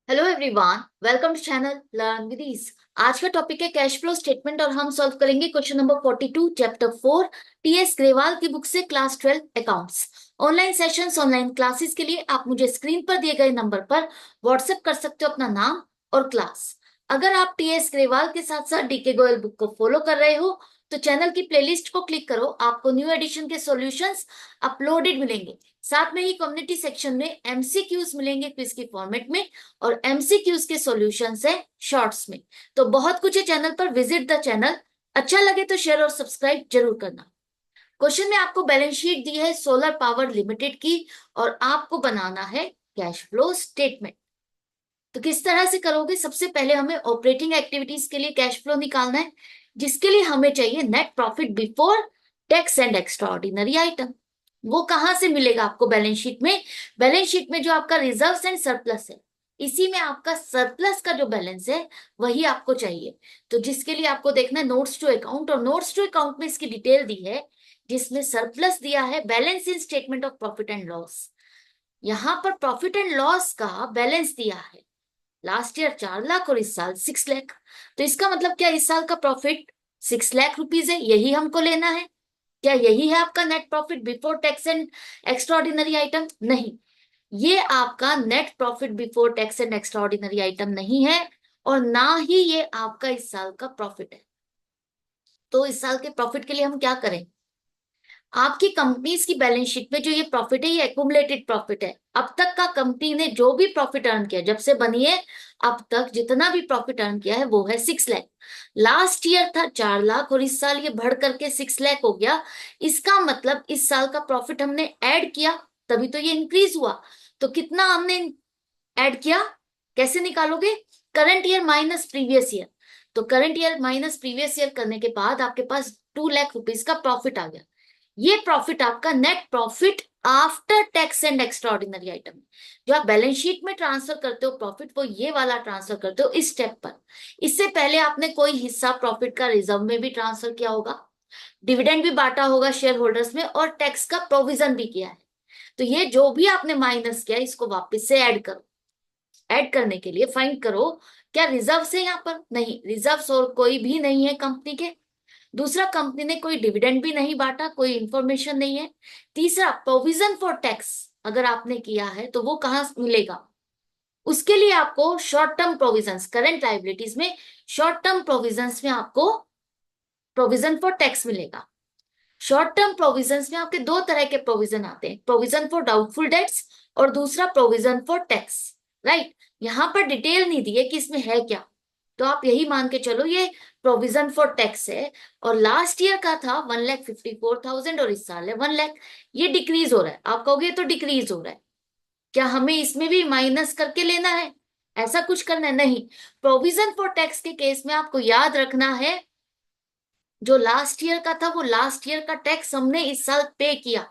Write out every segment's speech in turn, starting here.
Hello everyone, welcome to channel learn with ease. आज का topic है कैश फ्लो स्टेटमेंट और हम सॉल्व करेंगे question number 42 chapter 4 TS Grewal की बुक से class 12 accounts. Online sessions online classes के लिए आप मुझे स्क्रीन पर दिए गए नंबर पर व्हाट्सएप कर सकते हो अपना नाम और क्लास। अगर आप टीएस ग्रेवाल के साथ साथ डीके गोयल बुक को फॉलो कर रहे हो तो चैनल की प्लेलिस्ट को क्लिक करो, आपको न्यू एडिशन के सॉल्यूशंस अपलोडेड मिलेंगे। साथ में ही कम्युनिटी सेक्शन में एमसीक्यूज मिलेंगे क्विज के फॉर्मेट में और एमसीक्यूज के सॉल्यूशंस है शॉर्ट्स में। तो बहुत कुछ है चैनल पर, विजिट द चैनल। अच्छा लगे तो शेयर और सब्सक्राइब जरूर करना। क्वेश्चन में आपको बैलेंस शीट दी है सोलर पावर लिमिटेड की और आपको बनाना है कैश फ्लो स्टेटमेंट। तो किस तरह से करोगे? सबसे पहले हमें ऑपरेटिंग एक्टिविटीज के लिए कैश फ्लो निकालना है, जिसके लिए हमें चाहिए net profit before tax and extraordinary item. वो कहां से मिलेगा आपको? बैलेंस शीट में। बैलेंस शीट में जो आपका रिजर्व्स एंड सरप्लस है, इसी में आपका सरप्लस का जो बैलेंस है वही आपको चाहिए। तो जिसके लिए आपको देखना है नोट्स टू अकाउंट, और नोट्स टू अकाउंट में इसकी डिटेल दी है, जिसमें सरप्लस दिया है balance in statement of profit and loss. यहां पर प्रॉफिट एंड लॉस का बैलेंस दिया है लास्ट ईयर 4 लाख और इस साल 6 लाख। तो इसका मतलब क्या? इस साल का प्रॉफिट 6 लाख रुपीज है, यही हमको लेना है। क्या यही है आपका net profit before tax and extraordinary item? नहीं, ये आपका net profit before tax and extraordinary item नहीं है, और ना ही ये आपका इस साल का प्रॉफिट है। तो इस साल के प्रॉफिट के लिए हम क्या करें? आपकी कंपनीज की बैलेंस शीट में जो ये प्रॉफिट है, ये एक्यूमुलेटेड प्रॉफिट है। अब तक का कंपनी ने जो भी प्रॉफिट अर्न किया, जब से बनी है अब तक जितना भी प्रॉफिट अर्न किया है वो है 6 लाख। लास्ट ईयर था 4 लाख और इस साल ये बढ़ करके 6 लाख हो गया। इसका मतलब इस साल का प्रॉफिट हमने ऐड किया, तभी तो ये इंक्रीज हुआ। तो कितना हमने ऐड किया? कैसे निकालोगे? Current year minus previous year. तो current year minus previous year करने के बाद आपके पास 2 लाख रुपीज का प्रॉफिट आ गया। ये प्रॉफिट आपका net profit after tax and extraordinary item. जो आप बैलेंस शीट में ट्रांसफर करते हो प्रॉफिट, वो ये वाला ट्रांसफर करते हो इस स्टेप पर। इससे पहले आपने कोई हिस्सा प्रॉफिट का रिजर्व में भी ट्रांसफर किया होगा, डिविडेंड भी बांटा होगा शेयर होल्डर्स में, और टैक्स का प्रोविजन भी किया है। तो ये जो भी आपने माइनस किया इसको वापस से ऐड करो। ऐड करने के लिए फाइंड करो क्या रिजर्व है यहाँ पर? नहीं, रिजर्व्स और कोई भी नहीं है कंपनी के। दूसरा, कंपनी ने कोई डिविडेंड भी नहीं बांटा, कोई इंफॉर्मेशन नहीं है। तीसरा, प्रोविजन फॉर टैक्स अगर आपने किया है तो वो कहाँ मिलेगा? उसके लिए आपको short term provisions, current liabilities में शॉर्ट टर्म प्रोविजंस में आपको प्रोविजन फॉर टैक्स मिलेगा। शॉर्ट टर्म प्रोविजंस में आपके दो तरह के प्रोविजन आते हैं, प्रोविजन फॉर डाउटफुल डेट्स और दूसरा प्रोविजन फॉर टैक्स। राइट? यहां पर डिटेल नहीं दी है कि इसमें है क्या, तो आप यही मान के चलो ये प्रोविजन फॉर टैक्स है। और लास्ट ईयर का था 1,54,000 और इस साल है 1 लाख। ये डिक्रीज हो रहा है, आप कहोगे तो डिक्रीज हो रहा है, क्या हमें इसमें भी माइनस करके लेना है? ऐसा कुछ करना है? नहीं। प्रोविजन फॉर टैक्स के केस में आपको याद रखना है, जो लास्ट ईयर का था वो लास्ट ईयर का टैक्स हमने इस साल पे किया,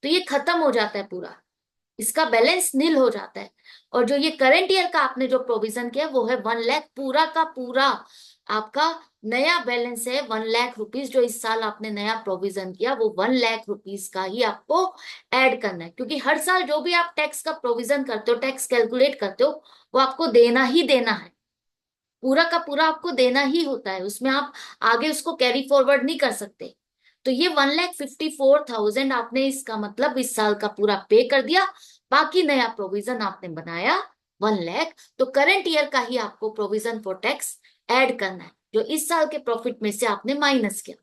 तो ये खत्म हो जाता है पूरा, इसका बैलेंस नील हो जाता है। और जो ये करंट ईयर का आपने जो प्रोविजन किया वो है 1 लाख, पूरा का पूरा आपका नया बैलेंस है 1 लाख रुपीज। जो इस साल आपने नया प्रोविजन किया वो 1 लाख रुपीज का ही आपको ऐड करना है, क्योंकि हर साल जो भी आप टैक्स का प्रोविजन करते हो, टैक्स कैलकुलेट करते हो, वो आपको देना ही देना है, पूरा का पूरा आपको देना ही होता है, उसमें आप आगे उसको कैरी फॉरवर्ड नहीं कर सकते। तो ये 1,54,000 आपने इसका मतलब इस साल का पूरा पे कर दिया, बाकी नया प्रोविजन आपने बनाया 1 लाख। तो करंट ईयर का ही आपको प्रोविजन फॉर टैक्स ऐड करना है, जो इस साल के प्रॉफिट में से आपने माइनस किया।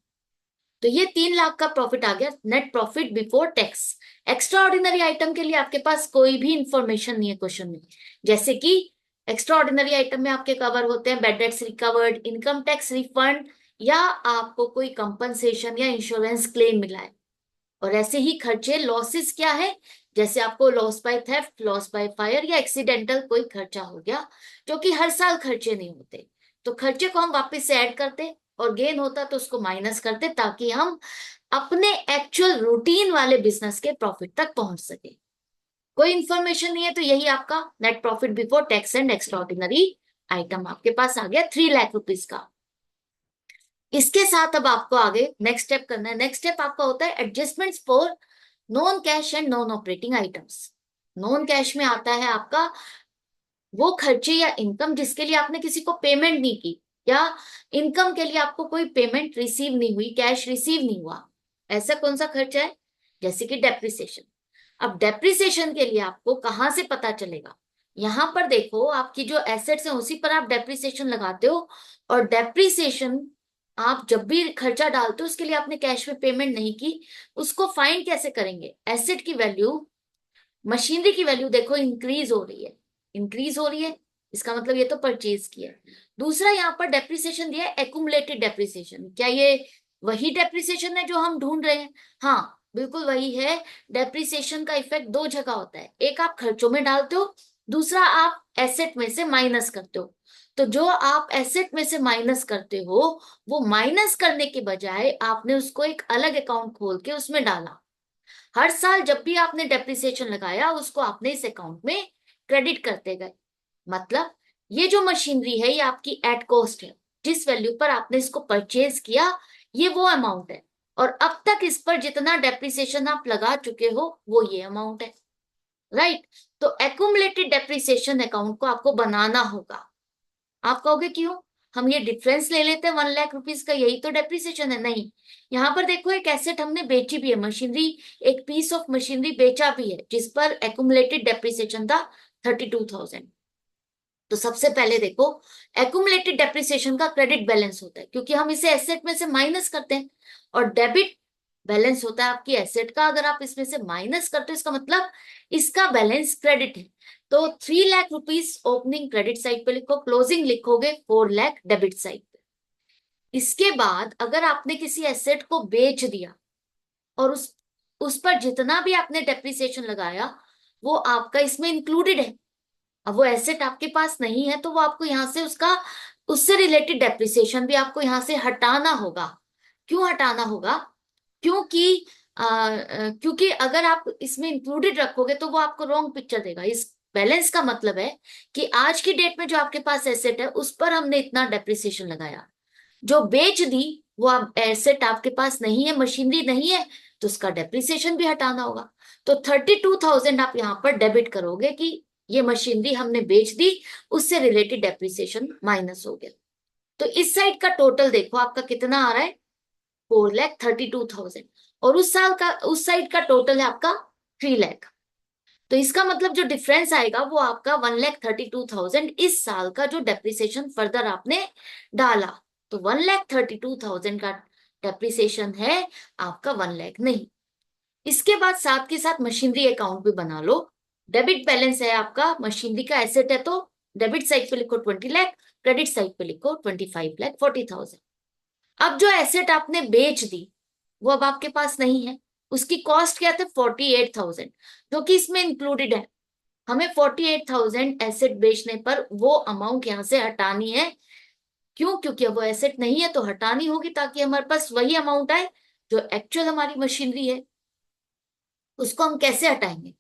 तो ये 3 लाख का प्रॉफिट आ गया, net profit before tax. Extra ordinary item के लिए आपके पास कोई भी इंफॉर्मेशन नहीं है क्वेश्चन में। जैसे कि एक्स्ट्रा ऑर्डिनरी आइटम में आपके कवर होते हैं bad debts recovered, income tax refund, या आपको कोई कंपनसेशन या इंश्योरेंस क्लेम मिला है। और ऐसे ही खर्चे, लॉसेस क्या है? जैसे आपको loss by theft, loss by fire या एक्सीडेंटल कोई खर्चा हो गया, जो कि हर साल खर्चे नहीं होते, तो खर्चे को हम वापस से ऐड करते, और गेन होता तो उसको माइनस करते, ताकि हम अपने एक्चुअल रूटीन वाले बिजनेस के प्रॉफिट तक पहुंच सके। कोई इंफॉर्मेशन नहीं है तो यही आपका net profit before tax and extraordinary item आपके पास आ गया 3 लाख रुपीज का। इसके साथ अब आपको आगे नेक्स्ट स्टेप करना है। नेक्स्ट स्टेप आपका होता है adjustments for non cash and non operating items. Non cash में आता है आपका वो खर्चे या इनकम जिसके लिए आपने किसी को पेमेंट नहीं की, या इनकम के लिए आपको कोई पेमेंट रिसीव नहीं हुई, कैश रिसीव नहीं हुआ, ऐसा कौन सा खर्चा है? जैसे कि डेप्रिसिएशन। अब डेप्रिसिएशन के लिए आपको कहाँ से पता चलेगा? यहां पर देखो, आपकी जो एसेट्स है उसी पर आप डेप्रिसिएशन लगाते हो, और डेप्रिसिएशन आप जब भी खर्चा डालते हो उसके लिए आपने कैश में पेमेंट नहीं की, उसको फाइंड कैसे करेंगे? एसेट की वैल्यू, मशीनरी की वैल्यू देखो इंक्रीज हो रही है, इंक्रीज हो रही है, इसका मतलब ये तो परचेज किया है। दूसरा यहाँ पर डेप्रिसिएशन दिया है, एक्यूमुलेटेड डेप्रिसिएशन। क्या ये वही डेप्रिसिएशन है जो हम ढूंढ रहे हैं? हाँ, बिल्कुल वही है। डेप्रिसिएशन का इफेक्ट दो जगह होता है, एक आप खर्चों में डालते हो, दूसरा आप एसेट में से माइनस करते हो। तो जो आप एसेट में से माइनस करते हो, वो माइनस करने के बजाय आपने उसको एक अलग अकाउंट खोल के उसमें डाला। हर साल जब भी आपने डेप्रिसिएशन लगाया उसको आपने इस अकाउंट में क्रेडिट करते गए। मतलब ये जो मशीनरी है ये आपकी एट कॉस्ट है, जिस वैल्यू पर आपने इसको परचेज किया ये वो अमाउंट है, और अब तक इस पर जितना डेप्रिसिएशन आप लगा चुके हो वो ये अमाउंट है, राइट? तो एक्यूमुलेटेड डेप्रिसिएशन अकाउंट को आपको बनाना होगा। आप कहोगे क्यों, हम ये डिफरेंस ले लेते हैं 1 लाख रुपीज का, यही तो डेप्रिसिएशन है। नहीं, यहाँ पर देखो एक एसेट हमने बेची भी है, मशीनरी, एक पीस ऑफ मशीनरी बेचा भी है जिस पर एक्यूमुलेटेड डेप्रिसिएशन था 32,000। तो सबसे पहले देखो, एक्यूमुलेटेड डेप्रिसिएशन का क्रेडिट बैलेंस होता है क्योंकि हम इसे एसेट में से माइनस करते हैं, और डेबिट बैलेंस होता है आपकी एसेट का। अगर आप इसमें से माइनस करते हो इसका मतलब इसका बैलेंस क्रेडिट है। तो 3 lakh rupees opening credit side पे लिखो, क्लोजिंग लिखोगे 4 लाख डेबिट साइड पे। इसके बाद अगर आपने किसी एसेट को बेच दिया और उस पर जितना भी आपने डेप्रिसिएशन लगाया वो आपका इसमें इंक्लूडेड है, अब वो एसेट आपके पास नहीं है तो वो आपको यहाँ से उसका, उससे रिलेटेड डेप्रिसिएशन भी आपको यहाँ से हटाना होगा। क्यों हटाना होगा? क्योंकि क्योंकि अगर आप इसमें इंक्लूडेड रखोगे तो वो आपको रॉन्ग पिक्चर देगा। इस बैलेंस का मतलब है कि आज की डेट में जो आपके पास एसेट है उस पर हमने इतना डेप्रिसिएशन लगाया, जो बेच दी वो अब एसेट आपके पास नहीं है, मशीनरी नहीं है, तो उसका डेप्रिसिएशन भी हटाना होगा। तो 32,000 आप यहाँ पर डेबिट करोगे कि ये मशीनरी हमने बेच दी, उससे रिलेटेड डेप्रिसिएशन माइनस हो गया। तो इस साइड का टोटल देखो आपका कितना आ रहा है, 4,32,000, और उस साइड का टोटल है आपका 3 लाख। तो इसका मतलब जो डिफरेंस आएगा वो आपका 1,32,000 इस साल का जो डेप्रिसिएशन फर्दर आपने डाला। तो 1,32,000 का डेप्रिसिएशन है आपका, 1 लाख नहीं। इसके बाद साथ के साथ मशीनरी अकाउंट भी बना लो। डेबिट बैलेंस है आपका, मशीनरी का एसेट है तो डेबिट साइड पे लिखो 20 लाख, क्रेडिट साइड पे लिखो 25,40,000। अब जो एसेट आपने बेच दी वो अब आपके पास नहीं है, उसकी कॉस्ट क्या था, 48,000, जो कि इसमें इंक्लूडेड है। हमें 48,000 एसेट बेचने पर वो अमाउंट यहां से हटानी है। क्यों? क्योंकि अब वो एसेट नहीं है तो हटानी होगी ताकि हमारे पास वही अमाउंट आए जो एक्चुअल हमारी मशीनरी है। उसको हम कैसे हटाएंगे?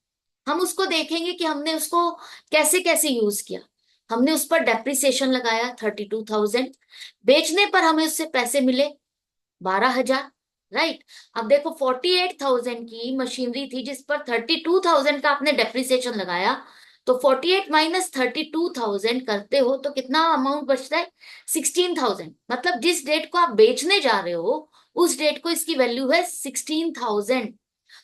हम उसको देखेंगे कि हमने उसको कैसे कैसे यूज किया। हमने उस पर डेप्रिसिएशन लगाया 32,000, बेचने पर हमें उससे पैसे मिले 12,000, राइट? अब देखो 48,000 की मशीनरी थी जिस पर 32,000 का आपने डेप्रिसिएशन लगाया, तो 48 माइनस 32,000 करते हो तो कितना अमाउंट बचता है, 16,000। मतलब जिस डेट को आप बेचने जा रहे हो उस डेट को इसकी वैल्यू है 16,000।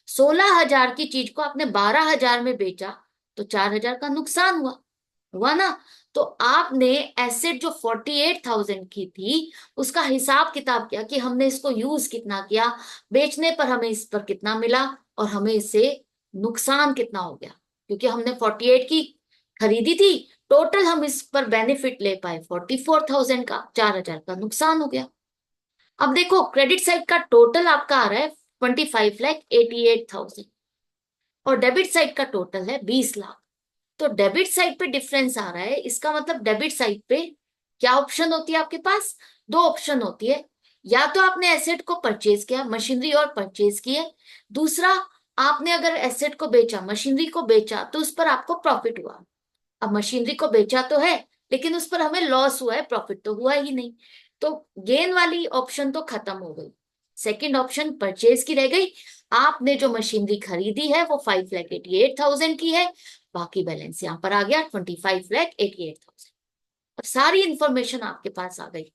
16,000 की चीज को आपने 12,000 में बेचा तो 4,000 का नुकसान हुआ, हुआ ना? तो आपने एसेट जो 48,000 की थी उसका हिसाब किताब किया कि हमने इसको यूज कितना किया, बेचने पर हमें इस पर कितना मिला, और हमें इससे नुकसान कितना हो गया। क्योंकि हमने 48 की खरीदी थी, टोटल हम इस पर बेनिफिट ले पाए 44,000 का, 4,000 का नुकसान हो गया। अब देखो क्रेडिट साइड का टोटल आपका आ रहा है 25,88,000, और डेबिट साइड का टोटल है 20 लाख। तो डेबिट साइड पे डिफरेंस आ रहा है, इसका मतलब डेबिट साइड पे क्या ऑप्शन होती है आपके पास, दो ऑप्शन होती है। या तो आपने एसेट को परचेज किया, मशीनरी और परचेज किए, दूसरा आपने अगर एसेट को बेचा, मशीनरी को बेचा, तो उस पर आपको प्रॉफिट हुआ। अब मशीनरी को बेचा तो है लेकिन उस पर हमें लॉस हुआ है, प्रॉफिट तो हुआ ही नहीं। तो गेन वाली ऑप्शन तो खत्म हो गई, सेकंड ऑप्शन परचेज की रह गई। आपने जो मशीनरी खरीदी है वो 5,88,000 की है, बाकी बैलेंस यहाँ पर आ गया 25,88,000। अब सारी इंफॉर्मेशन आपके पास आ गई।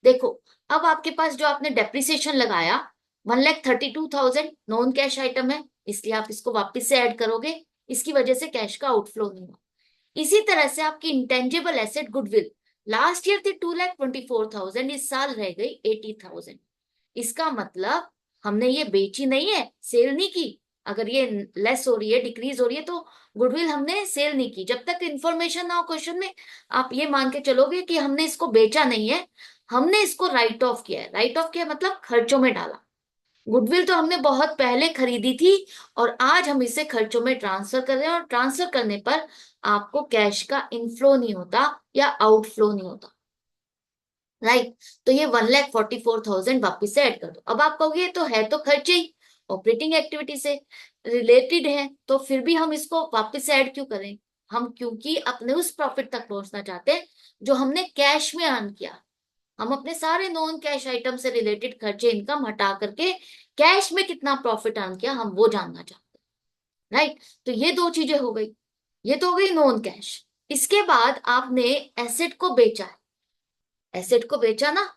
देखो, अब आपके पास जो आपने डेप्रिसिएशन लगाया 1,32,000 नॉन कैश आइटम है, इसलिए आप इसको वापस से ऐड करोगे, इसकी वजह से कैश का आउटफ्लो नहीं हुआ। इसी तरह से आपकी intangible asset goodwill last year थी 2,24,000, इस साल रह गई 80,000। इसका मतलब हमने ये बेची नहीं है, सेल नहीं की। अगर ये लेस हो रही है, डिक्रीज हो रही है, तो गुडविल हमने सेल नहीं की। जब तक इंफॉर्मेशन ना हो क्वेश्चन में, आप ये मान के चलोगे कि हमने इसको बेचा नहीं है, हमने इसको राइट ऑफ किया है। राइट ऑफ किया मतलब खर्चों में डाला। गुडविल तो हमने बहुत पहले खरीदी थी और आज हम इसे खर्चों में ट्रांसफर कर रहे हैं, और ट्रांसफर करने पर आपको कैश का इनफ्लो नहीं होता या आउटफ्लो नहीं होता, राइट। तो ये 1,44,000 वापिस से ऐड कर दो। अब आप कहोगे तो है तो खर्चे ही, ऑपरेटिंग एक्टिविटी से रिलेटेड है, तो फिर भी हम इसको वापस से ऐड क्यों करें? हम क्योंकि अपने उस प्रॉफिट तक पहुंचना चाहते हैं जो हमने कैश में अर्न किया। हम अपने सारे नॉन कैश आइटम से रिलेटेड खर्चे इनकम हटा करके कैश में कितना प्रॉफिट अर्न किया हम वो जानना चाहते हैं, राइट। तो ये दो चीजें हो गई, ये तो हो गई नॉन कैश। इसके बाद आपने एसेट को बेचा है, एसेट को बेचा ना,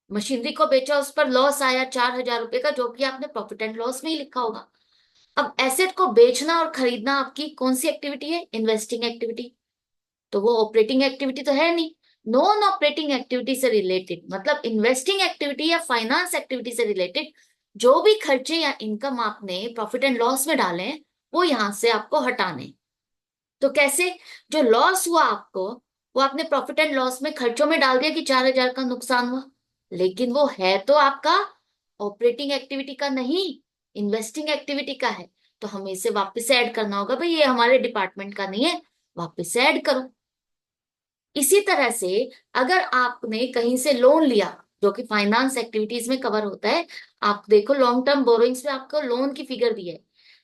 मशीनरी को बेचा, उस पर लॉस आया 4,000 रुपए का, जो कि आपने प्रॉफिट एंड लॉस में ही लिखा होगा। अब एसेट को बेचना और खरीदना आपकी कौन सी एक्टिविटी है? Investing activity. तो वो ऑपरेटिंग एक्टिविटी तो है नहीं। नॉन ऑपरेटिंग एक्टिविटी से रिलेटेड मतलब इन्वेस्टिंग एक्टिविटी या फाइनेंस एक्टिविटी से रिलेटेड जो भी खर्चे या इनकम आपने प्रॉफिट एंड लॉस में डाले हैं, वो यहां से आपको हटाने। तो कैसे? जो लॉस हुआ आपको, वो आपने प्रॉफिट एंड लॉस में खर्चों में डाल दिया कि 4,000 का नुकसान हुआ, लेकिन वो है तो आपका ऑपरेटिंग एक्टिविटी का नहीं, इन्वेस्टिंग एक्टिविटी का है। तो हमें इसे वापस से ऐड करना होगा, भाई ये हमारे डिपार्टमेंट का नहीं है, वापस से ऐड करो। इसी तरह से अगर आपने कहीं से लोन लिया, जो कि फाइनेंस एक्टिविटीज में कवर होता है, आप देखो लॉन्ग टर्म बोरोइंग्स में आपको लोन की फिगर दी है,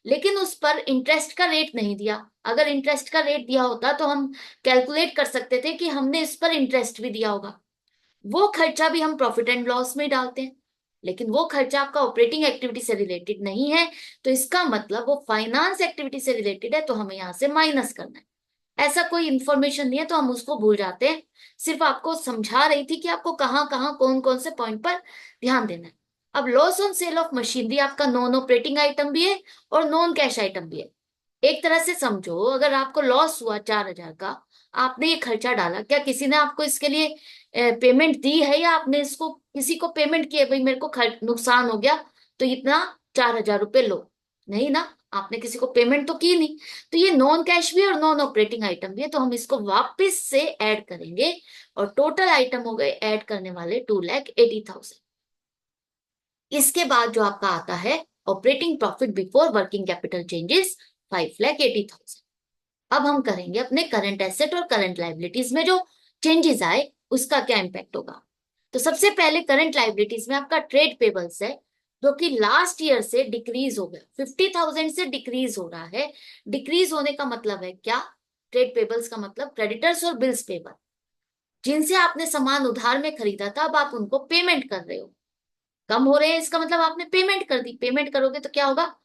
लेकिन उस पर इंटरेस्ट का रेट नहीं दिया। अगर इंटरेस्ट का रेट दिया होता तो हम कैलकुलेट कर सकते थे कि हमने इस पर इंटरेस्ट भी दिया होगा, वो खर्चा भी हम प्रॉफिट एंड लॉस में डालते हैं। लेकिन वो खर्चा आपका ऑपरेटिंग एक्टिविटी से रिलेटेड नहीं है, तो इसका मतलब वो फाइनेंस एक्टिविटी से रिलेटेड है, तो हमें यहां से माइनस करना है। ऐसा कोई इंफॉर्मेशन नहीं है तो हम उसको भूल जाते हैं। सिर्फ आपको समझा रही थी कि आपको कहाँ कहाँ कौन कौन से पॉइंट पर ध्यान देना है। अब loss on sale of machinery आपका नॉन ऑपरेटिंग आइटम भी है और नॉन कैश आइटम भी है। एक तरह से समझो, अगर आपको लॉस हुआ 4,000 का, आपने ये खर्चा डाला, क्या किसी ने आपको इसके लिए पेमेंट दी है, या आपने इसको किसी को पेमेंट किया भाई मेरे को नुकसान हो गया तो इतना 4,000 रुपए लो? नहीं ना, आपने किसी को पेमेंट तो की नहीं। तो ये नॉन कैश भी है और नॉन ऑपरेटिंग आइटम भी है, तो हम इसको वापस से ऐड करेंगे और टोटल आइटम हो गए ऐड करने वाले 2,80,000। इसके बाद जो आपका आता है operating profit before working capital changes 5,80,000। अब हम करेंगे अपने करंट एसेट और करंट लाइबिलिटीज में जो चेंजेस आए उसका क्या इंपैक्ट होगा। तो सबसे पहले करंट लाइबिलिटीज में आपका ट्रेड पेबल्स है, जो कि लास्ट ईयर से डिक्रीज हो गया, 50,000 से डिक्रीज हो रहा है। डिक्रीज होने का मतलब है क्या? ट्रेड पेबल्स का मतलब क्रेडिटर्स और बिल्स पेबल, जिनसे आपने सामान उधार में खरीदा था, अब आप उनको पेमेंट कर रहे हो, कम हो रहे हैं, इसका मतलब आपने पेमेंट कर दी। पेमेंट करोगे तो क्या होगा?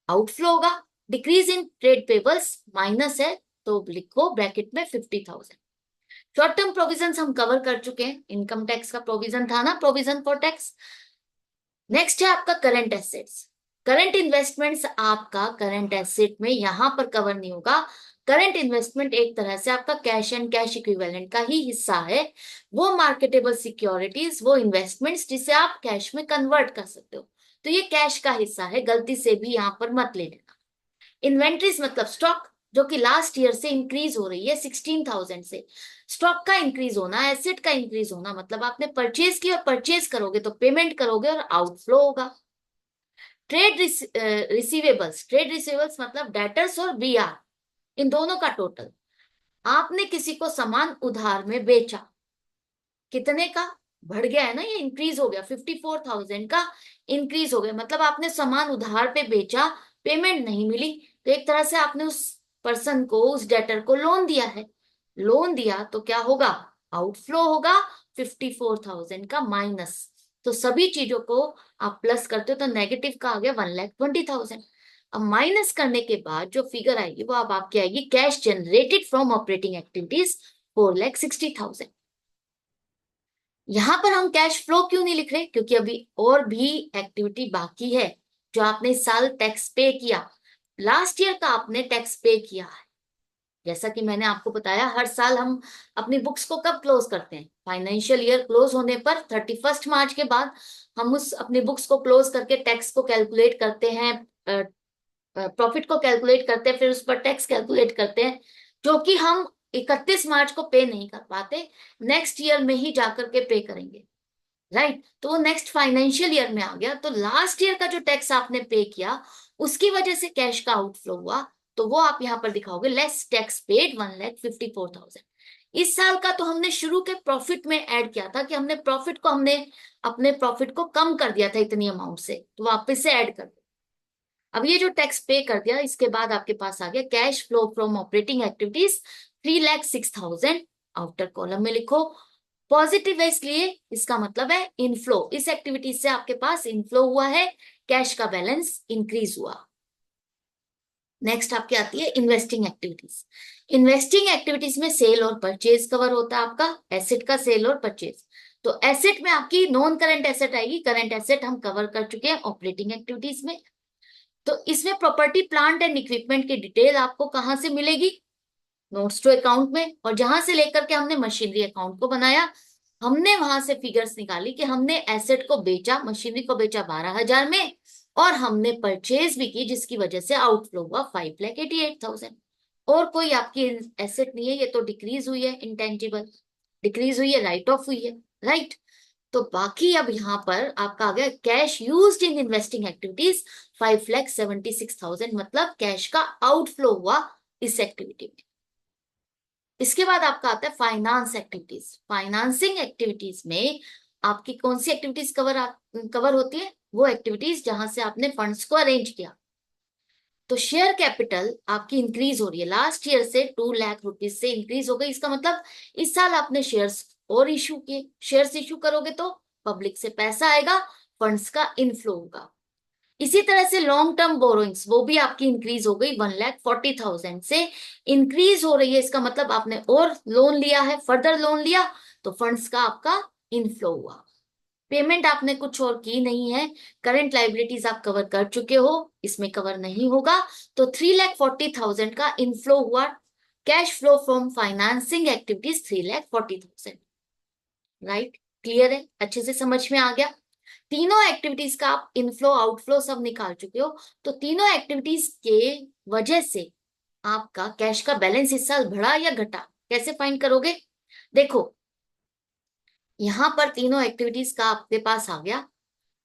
आउटफ्लो होगा। Decrease in trade payables minus है, तो लिखो ब्रैकेट में 50,000। शॉर्ट टर्म प्रोविजन हम कवर कर चुके हैं, इनकम टैक्स का प्रोविजन था ना, प्रोविजन फॉर टैक्स। नेक्स्ट है आपका करंट एसेट्स। करंट इन्वेस्टमेंट्स आपका करंट एसेट में यहां पर कवर नहीं होगा। करंट इन्वेस्टमेंट एक तरह से आपका कैश एंड कैश इक्विवेलेंट का ही हिस्सा है। वो मार्केटेबल सिक्योरिटीज, वो इन्वेस्टमेंट्स जिसे आप कैश में कन्वर्ट कर सकते हो, तो ये कैश का हिस्सा है, गलती से भी यहां पर मत ले लेना। इन्वेंट्रीज मतलब स्टॉक, जो कि लास्ट ईयर से इंक्रीज हो रही है 16,000 से। स्टॉक का इंक्रीज होना, एसेट का इंक्रीज होना मतलब आपने परचेज किया, और परचेज करोगे तो पेमेंट करोगे और आउटफ्लो होगा। ट्रेड रिसीवेबल्स, ट्रेड रिसीवेबल्स मतलब डेटर्स और बीआर, इन दोनों का टोटल। आपने किसी को सामान उधार में बेचा, कितने का? बढ़ गया है ना, ये इंक्रीज हो गया, 54,000 का इंक्रीज हो गया, मतलब आपने सामान उधार पे बेचा, पेमेंट नहीं मिली, तो एक तरह से आपने उस पर्सन को, उस डेटर को लोन दिया है। लोन दिया तो क्या होगा? आउटफ्लो होगा 54,000 का माइनस। तो सभी चीजों को आप प्लस करते हो तो नेगेटिव का आ गया 1,20,000। अब माइनस करने के बाद जो फिगर आएगी वो अब आपकी आएगी cash generated from operating activities 4,60,000। यहां पर हम कैश फ्लो क्यों नहीं लिख रहे, क्योंकि अभी और भी एक्टिविटी बाकी है जो आपने इस साल टैक्स पे किया, लास्ट ईयर का आपने टैक्स पे किया है। जैसा कि मैंने आपको बताया, हर साल हम अपनी बुक्स को कब क्लोज करते हैं, फाइनेंशियल ईयर क्लोज होने पर 31 मार्च के बाद हम उस अपनी बुक्स को क्लोज करके टैक्स को कैलकुलेट करते हैं, प्रॉफिट को कैलकुलेट करते हैं, फिर उस पर टैक्स कैलकुलेट करते हैं, जो कि हम 31 मार्च को पे नहीं कर पाते, नेक्स्ट ईयर में ही जाकर के पे करेंगे। राइट, तो वो नेक्स्ट फाइनेंशियल ईयर में आ गया, तो लास्ट ईयर का जो टैक्स आपने पे किया उसकी वजह से कैश का आउटफ्लो हुआ, तो वो आप यहाँ पर दिखाओगे लेस टैक्स पेड 1,54,000। इस साल का तो हमने शुरू के प्रॉफिट में ऐड किया था कि हमने अपने प्रॉफिट को कम कर दिया था इतनी अमाउंट से, तो वापस से ऐड कर दिया। अब ये जो टैक्स पे कर दिया, इसके बाद आपके पास आ गया cash flow from operating activities 3,06,000। Outer column में लिखो पॉजिटिव है, इसलिए इसका मतलब है इनफ्लो, इस एक्टिविटी से आपके पास इनफ्लो हुआ है, कैश का बैलेंस इंक्रीज हुआ। नेक्स्ट आपकी आती है इन्वेस्टिंग एक्टिविटीज। इन्वेस्टिंग एक्टिविटीज में सेल और परचेज कवर होता है, आपका एसेट का सेल और परचेज। तो एसेट में आपकी नॉन करंट एसेट आएगी, करंट एसेट हम कवर कर चुके हैं ऑपरेटिंग एक्टिविटीज में। तो इसमें प्रॉपर्टी प्लांट एंड इक्विपमेंट की डिटेल आपको कहां से मिलेगी, नोट्स टू अकाउंट में, और जहां से लेकर के हमने मशीनरी अकाउंट को बनाया, हमने वहां से फिगर्स निकाली कि हमने एसेट को बेचा, मशीनरी को बेचा 12,000 में, और हमने परचेज भी की जिसकी वजह से आउटफ्लो हुआ 5,88,000। और कोई आपकी एसेट नहीं है, ये तो डिक्रीज हुई है, इंटेंजिबल डिक्रीज हुई है, राइट ऑफ हुई है। राइट, तो बाकी अब यहाँ पर आपका आ गया cash used in investing activities 5,76,000, मतलब कैश का आउटफ्लो हुआ इस एक्टिविटी में। इसके बाद आपका आता है फाइनेंस एक्टिविटीज। फाइनेंसिंग एक्टिविटीज में आपकी कौन सी एक्टिविटीज कवर होती है, वो एक्टिविटीज जहां से आपने फंड्स को अरेंज किया। तो शेयर कैपिटल आपकी इंक्रीज हो रही है, लास्ट ईयर से 2 लाख रुपीज से इंक्रीज हो गई, इसका मतलब इस साल आपने शेयर्स और इशू किए, शेयर्स इशू करोगे तो पब्लिक से पैसा आएगा, फंड्स का इनफ्लो होगा। इसी तरह से लॉन्ग टर्म बोरोइंग्स वो भी आपकी इंक्रीज हो गई, 1,40,000 से इंक्रीज हो रही है, इसका मतलब आपने और लोन लिया है, फर्दर लोन लिया, तो फंड्स का आपका इनफ्लो हुआ। पेमेंट आपने कुछ और की नहीं है, करंट लाइबिलिटीज आप कवर कर चुके हो, इसमें कवर नहीं होगा, तो 3,40,000 का इनफ्लो हुआ। Cash flow from financing activities 3,40,000। Right, clear है, अच्छे से समझ में आ गया। तीनों एक्टिविटीज का आप इनफ्लो आउटफ्लो सब निकाल चुके हो, तो तीनों एक्टिविटीज के वजह से आपका कैश का बैलेंस इस साल बढ़ा या घटा, कैसे फाइंड करोगे। देखो यहां पर तीनों एक्टिविटीज का आपके पास आ गया,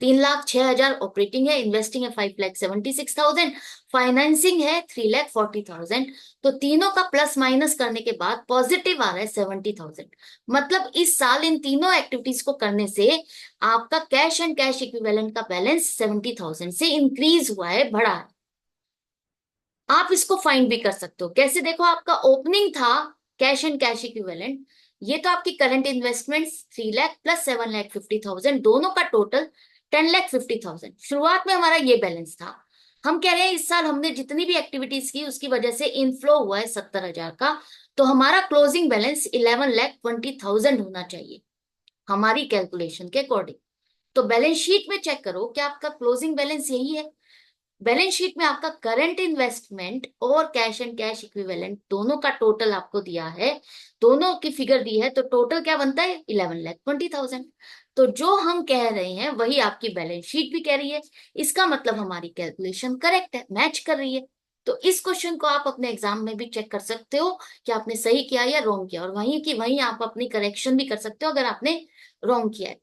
3,06,000 ऑपरेटिंग है, इन्वेस्टिंग है 5,76,000, फाइनेंसिंग है 3,40,000। तो तीनों का प्लस माइनस करने के बाद पॉजिटिव आ रहा है 70,000। मतलब इस साल इन तीनों एक्टिविटीज को करने से आपका कैश एंड कैश इक्विवेलेंट का बैलेंस 70,000 से इंक्रीज हुआ है, बढ़ा है। आप इसको फाइंड भी कर सकते हो, कैसे, देखो आपका ओपनिंग था कैश एंड कैश इक्विवेलेंट, ये तो आपकी करंट इन्वेस्टमेंट्स 3 लाख प्लस 7,50,000, दोनों का टोटल 10,50,000। शुरुआत में हमारा ये बैलेंस था, हम कह रहे हैं इस साल हमने जितनी भी एक्टिविटीज की उसकी वजह से इनफ्लो हुआ है 70,000 का, तो हमारा क्लोजिंग बैलेंस 11,20,000 होना चाहिए हमारी कैलकुलेशन के अकॉर्डिंग। तो बैलेंस शीट में चेक करो कि आपका क्लोजिंग बैलेंस यही है। बैलेंस शीट में आपका करंट इन्वेस्टमेंट और कैश एंड कैश इक्विवेलेंट दोनों का टोटल आपको दिया है, दोनों की फिगर दी है, तो टोटल क्या बनता है 11,20,000। तो जो हम कह रहे हैं वही आपकी बैलेंस शीट भी कह रही है, इसका मतलब हमारी कैलकुलेशन करेक्ट है, मैच कर रही है। तो इस क्वेश्चन को आप अपने एग्जाम में भी चेक कर सकते हो कि आपने सही किया या रॉन्ग किया, और वहीं की वहीं आप अपनी करेक्शन भी कर सकते हो अगर आपने रॉन्ग किया है।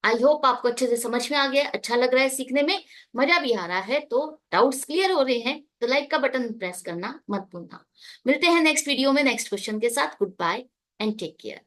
आई होप आपको अच्छे से समझ में आ गया, अच्छा लग रहा है सीखने में, मजा भी आ रहा है, तो डाउट्स क्लियर हो रहे हैं तो लाइक का बटन प्रेस करना मत भूलना। मिलते हैं नेक्स्ट वीडियो में नेक्स्ट क्वेश्चन के साथ। Good bye and take care.